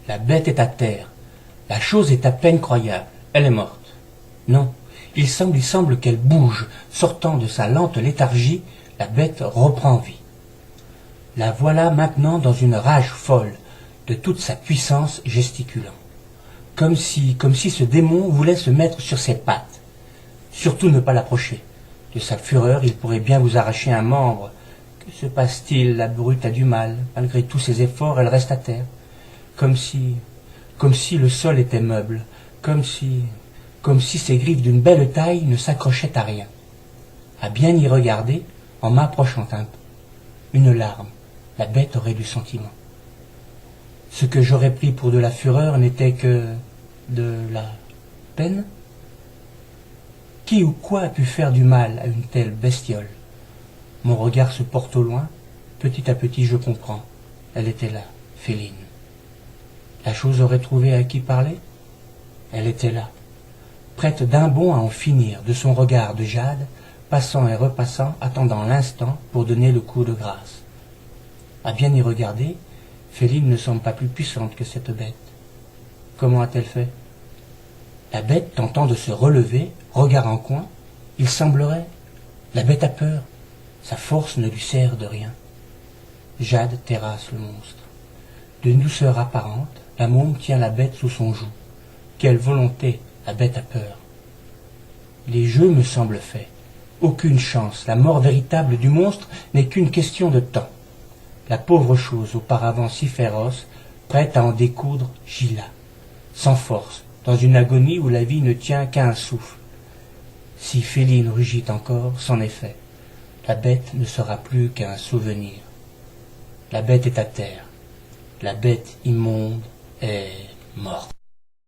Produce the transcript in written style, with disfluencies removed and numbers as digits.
La bête est à terre. La chose est à peine croyable. Elle est morte. Non, il semble qu'elle bouge. Sortant de sa lente léthargie, la bête reprend vie. La voilà maintenant dans une rage folle, de toute sa puissance gesticulant. Comme si ce démon voulait se mettre sur ses pattes. Surtout ne pas l'approcher. De sa fureur, il pourrait bien vous arracher un membre. Que se passe-t-il? La brute a du mal. Malgré tous ses efforts, elle reste à terre. Comme si le sol était meuble. Comme si ses griffes d'une belle taille ne s'accrochaient à rien. À bien y regarder, en m'approchant un peu, une larme, la bête aurait du sentiment. Ce que j'aurais pris pour de la fureur n'était que de la peine. Qui ou quoi a pu faire du mal à une telle bestiole? Mon regard se porte au loin, petit à petit je comprends. Elle était là, Féline. La chose aurait trouvé à qui parler? Elle était là, prête d'un bond à en finir, de son regard de jade, passant et repassant, attendant l'instant pour donner le coup de grâce. À bien y regarder, Féline ne semble pas plus puissante que cette bête. Comment a-t-elle fait? La bête tentant de se relever, regard en coin, il semblerait. La bête a peur, sa force ne lui sert de rien. Jade terrasse le monstre. D'une douceur apparente, la môme tient la bête sous son joug. Quelle volonté, la bête a peur. Les jeux me semblent faits. Aucune chance, la mort véritable du monstre n'est qu'une question de temps. La pauvre chose, auparavant si féroce, prête à en découdre, gît là, sans force, dans une agonie où la vie ne tient qu'à un souffle. Si Féline rugit encore, c'en est fait. La bête ne sera plus qu'un souvenir. La bête est à terre. La bête immonde est morte.